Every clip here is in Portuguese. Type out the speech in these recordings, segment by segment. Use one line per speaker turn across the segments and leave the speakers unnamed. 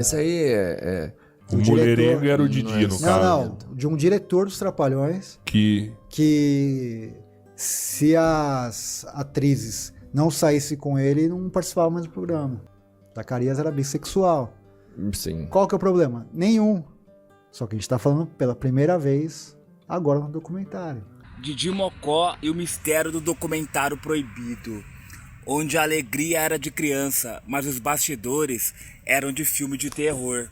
Esse aí é...
O mulherengo era o Didi,
Não é
no
isso.
caso.
Não, de um diretor dos Trapalhões que se as atrizes não saíssem com ele, não participavam mais do programa. Zacarias era bissexual.
Sim.
Qual que é o problema? Nenhum. Só que a gente tá falando pela primeira vez agora no documentário.
Didi Mocó e o mistério do documentário proibido, onde a alegria era de criança, mas os bastidores eram de filme de terror.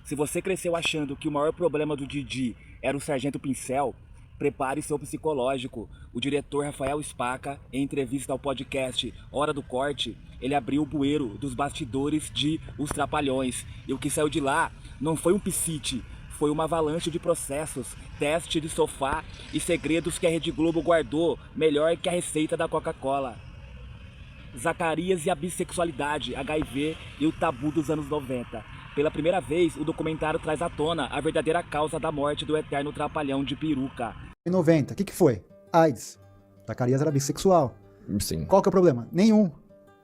Se você cresceu achando que o maior problema do Didi era o Sargento Pincel, prepare seu psicológico. O diretor Rafael Spaca, em entrevista ao podcast Hora do Corte, ele abriu o bueiro dos bastidores de Os Trapalhões. E o que saiu de lá não foi um psite, foi uma avalanche de processos, teste de sofá e segredos que a Rede Globo guardou melhor que a receita da Coca-Cola. Zacarias e a bissexualidade, HIV e o tabu dos anos 90. Pela primeira vez, o documentário traz à tona a verdadeira causa da morte do eterno trapalhão de peruca.
Em 90, o que foi? AIDS. Zacarias era bissexual.
Sim.
Qual que é o problema? Nenhum.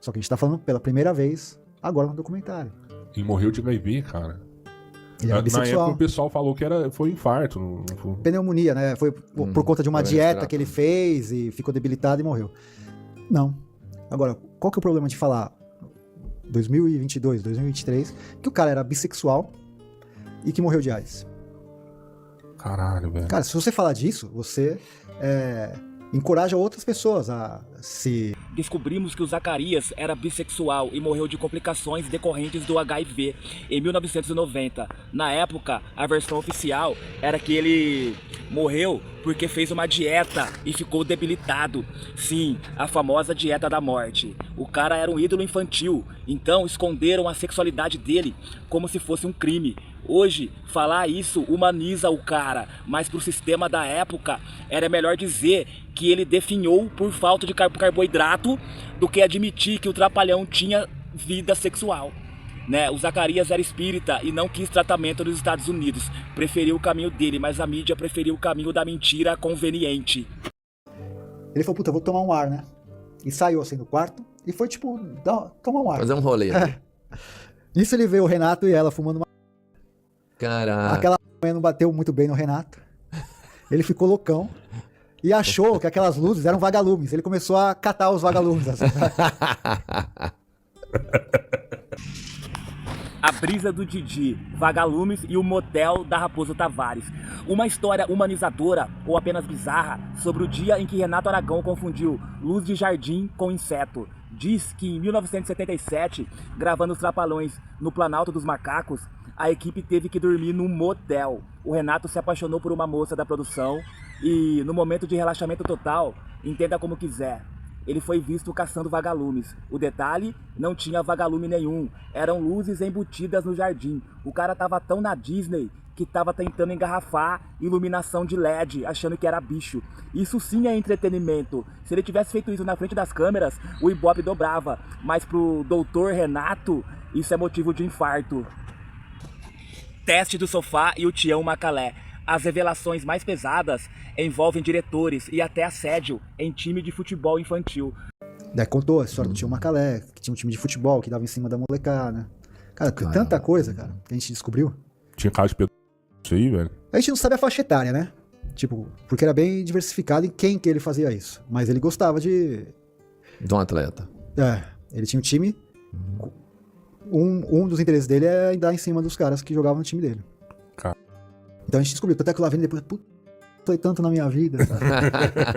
Só que a gente tá falando pela primeira vez agora no documentário.
Ele morreu de HIV, cara.
Ele era
Na época
bissexual.
o pessoal falou que foi infarto. Não foi...
Pneumonia, né? Foi por conta de uma
doença
dieta
grave.
que ele fez e ficou debilitado e morreu. Não. Agora, qual que é o problema de falar 2022, 2023, que o cara era bissexual e que morreu de AIDS?
Caralho, velho.
Cara, se você falar disso, você encoraja outras pessoas a se...
Descobrimos que o Zacarias era bissexual e morreu de complicações decorrentes do HIV em 1990. Na época, a versão oficial era que ele morreu porque fez uma dieta e ficou debilitado. Sim, a famosa dieta da morte. O cara era um ídolo infantil, então esconderam a sexualidade dele como se fosse um crime. Hoje, falar isso humaniza o cara, mas pro sistema da época era melhor dizer que ele definhou por falta de carboidrato do que admitir que o trapalhão tinha vida sexual. Né? O Zacarias era espírita e não quis tratamento nos Estados Unidos. Preferiu o caminho dele, mas a mídia preferiu o caminho da mentira conveniente.
Ele falou, puta, eu vou tomar um ar, né? E saiu assim do quarto e foi tipo, tomar um ar.
Fazer um rolê.
Nisso ele veio o Renato e ela fumando uma...
Caraca.
Aquela manhã não bateu muito bem no Renato. Ele ficou loucão e achou que aquelas luzes eram vagalumes. Ele começou a catar os vagalumes. Assim.
A brisa do Didi, Vagalumes e o motel da Raposo Tavares. Uma história humanizadora ou apenas bizarra sobre o dia em que Renato Aragão confundiu luz de jardim com inseto. Diz que em 1977, gravando os Trapalhões no Planalto dos Macacos, a equipe teve que dormir num motel. O Renato se apaixonou por uma moça da produção e, no momento de relaxamento total, entenda como quiser, ele foi visto caçando vagalumes. O detalhe, não tinha vagalume nenhum, eram luzes embutidas no jardim. O cara tava tão na Disney que tava tentando engarrafar iluminação de LED, achando que era bicho. Isso sim é entretenimento. Se ele tivesse feito isso na frente das câmeras, o Ibope dobrava. Mas pro doutor Renato, isso é motivo de infarto. Teste do Sofá e o Tião Macalé. As revelações mais pesadas envolvem diretores e até assédio em time de futebol infantil.
Daí contou a história do Tio Macalé, que tinha um time de futebol que dava em cima da molecada. Cara, tem tanta coisa, cara, que a gente descobriu.
Tinha caso de pedófilo isso aí, velho?
A gente não sabe a faixa etária, né? Tipo, porque era bem diversificado em quem que ele fazia isso. Mas ele gostava de...
De um atleta.
Ele tinha um time... Um dos interesses dele é dar em cima dos caras que jogavam no time dele.
Cara.
Então a gente descobriu, até que lá vendo depois, puta, foi tanto na minha vida, sabe?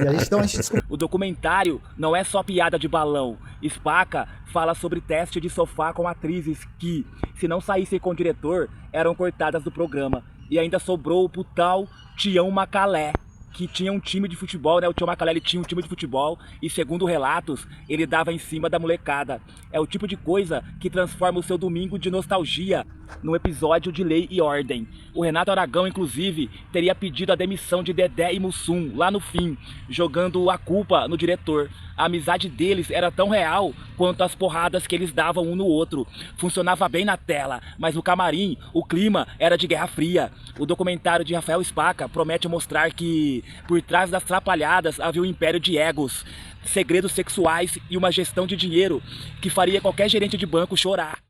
E a gente descobriu.
O documentário não é só piada de balão. Spaca fala sobre teste de sofá com atrizes que, se não saíssem com o diretor, eram cortadas do programa. E ainda sobrou pro tal Tião Macalé, que tinha um time de futebol, né? O Tião Macalé, ele tinha um time de futebol e, segundo relatos, ele dava em cima da molecada. É o tipo de coisa que transforma o seu domingo de nostalgia num episódio de Lei e Ordem. O Renato Aragão, inclusive, teria pedido a demissão de Dedé e Mussum lá no fim, jogando a culpa no diretor. A amizade deles era tão real quanto as porradas que eles davam um no outro. Funcionava bem na tela, mas no camarim o clima era de Guerra Fria. O documentário de Rafael Spaca promete mostrar que por trás das trapalhadas havia um império de egos, segredos sexuais e uma gestão de dinheiro que faria qualquer gerente de banco chorar.